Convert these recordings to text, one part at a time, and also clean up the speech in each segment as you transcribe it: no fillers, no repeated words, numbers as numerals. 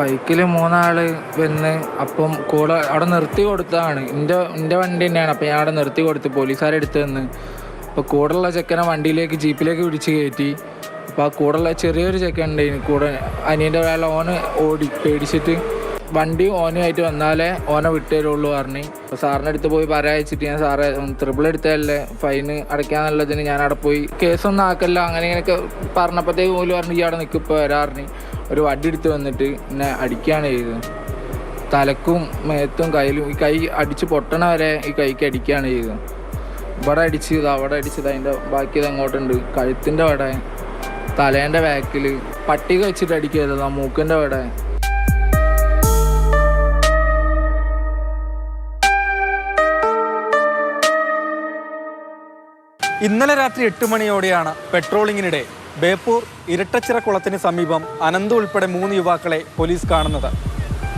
ബൈക്കിൽ 3 ആള് വന്ന് അപ്പം കൂടെ അവിടെ നിർത്തി കൊടുത്തതാണ്. എൻ്റെ വണ്ടി തന്നെയാണ്. അപ്പോൾ ഞാൻ അവിടെ നിർത്തി കൊടുത്ത് പോലീസുകാരെടുത്ത് നിന്ന് അപ്പോൾ കൂടെയുള്ള ചെക്കനെ വണ്ടിയിലേക്ക് ജീപ്പിലേക്ക് പിടിച്ച് കയറ്റി. അപ്പോൾ ആ കൂടെയുള്ള ചെറിയൊരു ചെക്കൻ ഉണ്ടായിരുന്നു കൂടെ, അനിയൻ്റെ വേള ഓന് ഓടി പേടിച്ചിട്ട് വണ്ടി ഓനുമായിട്ട് വന്നാലേ ഓനെ വിട്ടുതരുള്ളൂ പറഞ്ഞ്. അപ്പോൾ സാറിൻ്റെ അടുത്ത് പോയി പറയാച്ചിട്ട് ഞാൻ സാറേ ട്രിപ്പിൾ എടുത്തതല്ലേ ഫൈന് അടയ്ക്കാന്നുള്ളതിന് ഞാൻ അവിടെ പോയി കേസൊന്നും ആക്കല്ല അങ്ങനെ ഇങ്ങനെയൊക്കെ പറഞ്ഞപ്പോഴത്തേക്ക് പോലും പറഞ്ഞു ഈ അവിടെ നിൽക്കിപ്പോൾ വരാറിന് ഒരു വടി എടുത്ത് വന്നിട്ട് എന്നെ അടിക്കുകയാണ് ചെയ്തത്. തലക്കും മേത്തും കയ്യിലും ഈ കൈ അടിച്ച് പൊട്ടണ വരെ ഈ കൈക്ക് അടിക്കുകയാണ് ചെയ്തത്. ഇവിടെ അടിച്ചത് അവിടെ അടിച്ചത് അതിൻ്റെ ബാക്കിയത് അങ്ങോട്ടുണ്ട്. കഴുത്തിൻ്റെ അവിടെ, തലേൻ്റെ ബാക്കിൽ പട്ടിക വെച്ചിട്ട് അടിക്കരുത്, ആ മൂക്കിൻ്റെ അവിടെ. ഇന്നലെ രാത്രി 8 മണിയോടെയാണ് പെട്രോളിങ്ങിനിടെ ബേപ്പൂർ ഇരട്ടച്ചിറ കുളത്തിന് സമീപം അനന്തു ഉൾപ്പെടെ 3 യുവാക്കളെ പോലീസ് കാണുന്നത്.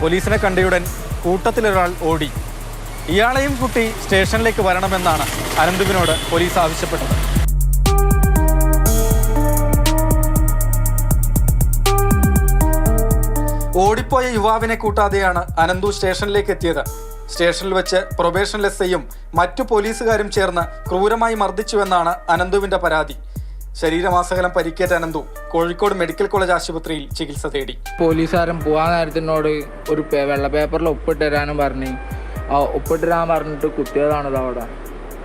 പോലീസിനെ കണ്ടയുടൻ കൂട്ടത്തിലൊരാൾ ഓടി. ഇയാളെയും കൂട്ടി സ്റ്റേഷനിലേക്ക് വരണമെന്നാണ് അനന്തുവിനോട് പോലീസ് ആവശ്യപ്പെട്ടത്. ഓടിപ്പോയ യുവാവിനെ കൂട്ടാതെയാണ് അനന്തു സ്റ്റേഷനിലേക്ക് എത്തിയത്. സ്റ്റേഷനിൽ വെച്ച് പ്രൊബേഷൻ എസ്ഐയും മറ്റു പോലീസുകാരും ചേർന്ന് ക്രൂരമായി മർദ്ദിച്ചുവെന്നാണ് അനന്തുവിന്റെ പരാതി. ശരീരമാസകലം പരിക്കേറ്റ അനന്തു കോഴിക്കോട് മെഡിക്കൽ കോളേജ് ആശുപത്രിയിൽ ചികിത്സ തേടി. പോലീസുകാരൻ പോകാൻ നേരത്തിനോട് ഒരു വെള്ള പേപ്പറിൽ ഒപ്പിട്ട് തരാനും പറഞ്ഞ് ആ ഒപ്പിട്ട് തരാൻ പറഞ്ഞിട്ട് കുത്തിയതാണത് അവിടെ.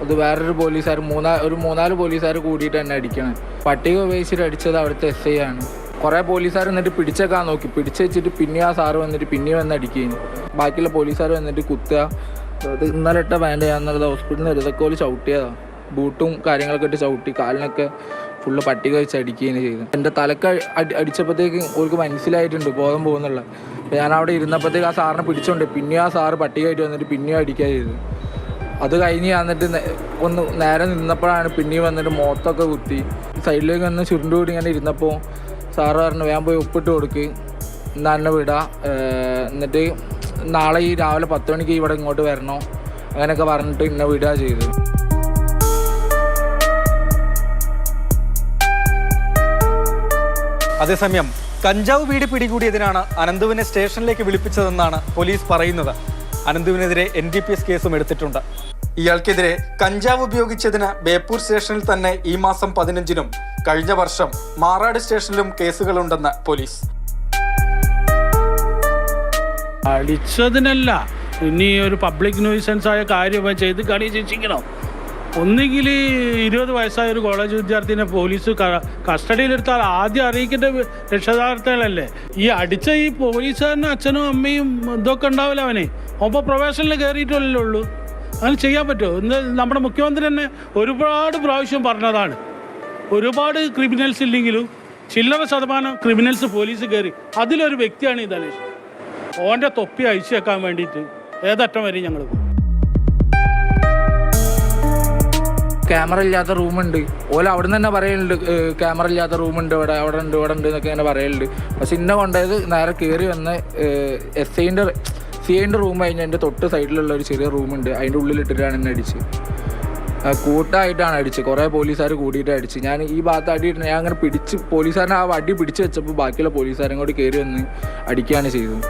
അത് വേറൊരു പോലീസുകാർ 3-4 പോലീസുകാർ കൂടിയിട്ട് തന്നെ അടിക്കണം. പട്ടിക ഉപയോഗിച്ചിട്ട് അടിച്ചത് അവിടുത്തെ എസ് ഐ ആണ്. കുറേ പോലീസുകാർ വന്നിട്ട് പിടിച്ചേക്കാൻ നോക്കി, പിടിച്ച് വെച്ചിട്ട് പിന്നെ ആ സാറ് വന്നിട്ട് പിന്നെയും വന്ന് അടിക്കുകയും ബാക്കിയുള്ള പോലീസുകാർ വന്നിട്ട് കുത്തുക. അത് ഇന്നലെ ഇട്ട പാൻ്റ് ഞാന്നുള്ളത് ഹോസ്പിറ്റലിൽ നിന്ന് ഇതൊക്കെ പോലെ ചവിട്ടിയതാണ്. ബൂട്ടും കാര്യങ്ങളൊക്കെ ഇട്ട് ചവിട്ടി കാലിനൊക്കെ ഫുള്ള് പട്ടിക വെച്ച് അടിക്കുകയാണ് ചെയ്തത്. എൻ്റെ തലക്ക് അടിച്ചപ്പോഴത്തേക്ക് ഓർക്ക് മനസ്സിലായിട്ടുണ്ട് ബോധം പോകുന്നുള്ള. അപ്പോൾ ഞാൻ അവിടെ ഇരുന്നപ്പോഴത്തേക്ക് ആ സാറിനെ പിടിച്ചോണ്ട് പിന്നെയും ആ സാറ് പട്ടികയായിട്ട് വന്നിട്ട് പിന്നെയും അടിക്കുക ചെയ്തത്. അത് കഴിഞ്ഞ് വന്നിട്ട് ഒന്ന് നേരെ നിന്നപ്പോഴാണ് പിന്നെയും വന്നിട്ട് മുഖത്തൊക്കെ കുത്തി സൈഡിലേക്ക് വന്ന് ചുരുണ്ടുകൂടി ഇങ്ങനെ ഇരുന്നപ്പോൾ സാറ് പറഞ്ഞു വേഗം പോയി ഒപ്പിട്ട് കൊടുക്ക്, എന്നാൽ എന്നെ വിടാം, എന്നിട്ട് നാളെ ഈ രാവിലെ 10 മണിക്ക് ഇവിടെ ഇങ്ങോട്ട് വരണോ അങ്ങനെയൊക്കെ പറഞ്ഞിട്ട് എന്നെ വിടുക ചെയ്തു. അതേസമയം കഞ്ചാവ് വീട് പിടികൂടിയതിനാണ് അനന്തുവിനെ സ്റ്റേഷനിലേക്ക് വിളിപ്പിച്ചതെന്നാണ് പോലീസ് പറയുന്നത്. അനന്തുവിനെതിരെ NDPS കേസും എടുത്തിട്ടുണ്ട്. ഇയാൾക്കെതിരെ കഞ്ചാവ് ഉപയോഗിച്ചതിന് ബേപ്പൂർ സ്റ്റേഷനിൽ തന്നെ ഈ മാസം 15-നും കഴിഞ്ഞ വർഷം മാറാട് സ്റ്റേഷനിലും കേസുകളുണ്ടെന്ന് പോലീസ്. അടിച്ചതിനല്ല, ഇനി ഒരു പബ്ലിക് ന്യൂസൻസ് ആയ കാര്യം ചെയ്ത് കളി ശിക്ഷിക്കണം. ഒന്നുകിൽ 20 വയസ്സായ ഒരു കോളേജ് വിദ്യാർത്ഥിനെ പോലീസ് കസ്റ്റഡിയിലെടുത്താൽ ആദ്യം അറിയിക്കേണ്ട രക്ഷകർത്താക്കളല്ലേ. ഈ അടിച്ച ഈ പോലീസുകാരനും അച്ഛനും അമ്മയും ഇതൊക്കെ ഉണ്ടാവില്ല. അവനെ ഒപ്പം പ്രൊഫഷനിൽ കയറിയിട്ടല്ലേ ഉള്ളൂ. അങ്ങനെ ചെയ്യാൻ പറ്റുമോ? ഇന്ന് നമ്മുടെ മുഖ്യമന്ത്രി തന്നെ ഒരുപാട് പ്രാവശ്യം പറഞ്ഞതാണ്, ഒരുപാട് ക്രിമിനൽസ് ഇല്ലെങ്കിലും ചില്ലറ ശതമാനം ക്രിമിനൽസ് പോലീസ് കയറി. അതിലൊരു വ്യക്തിയാണ് ഈ ധനേഷ്. ഓൻ്റെ തൊപ്പി അഴിച്ചു വെക്കാൻ വേണ്ടിയിട്ട് ഏതറ്റം വരെ ഞങ്ങൾ പോകും. ക്യാമറ ഇല്ലാത്ത റൂമുണ്ട് ഓല അവിടെ നിന്ന് തന്നെ പറയലുണ്ട്, ക്യാമറ ഇല്ലാത്ത റൂമുണ്ട് ഇവിടെ ഉണ്ട് എന്നൊക്കെ ഇങ്ങനെ പറയലുണ്ട്. പക്ഷെ ഇന്നെ കൊണ്ടായത് നേരെ കയറി വന്ന് CIൻ്റെ റൂം കഴിഞ്ഞ് എൻ്റെ തൊട്ട് സൈഡിലുള്ള ഒരു ചെറിയ റൂമുണ്ട്, അതിൻ്റെ ഉള്ളിലിട്ടിട്ടാണ് എന്നെ അടിച്ച്. കൂട്ടമായിട്ടാണ് അടിച്ച്, കുറേ പോലീസുകാർ കൂടിയിട്ട് അടിച്ച്. ഞാൻ ഈ ഭാഗത്ത് അടിയിട്ട് ഞാൻ അങ്ങനെ പോലീസുകാരനെ ആ വടി പിടിച്ച് വെച്ചപ്പോൾ ബാക്കിയുള്ള പോലീസുകാരും കൂടി കയറി വന്ന് അടിക്കുകയാണ് ചെയ്തത്.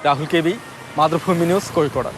Rahul KV, Mathrubhumi news, Kozhikode.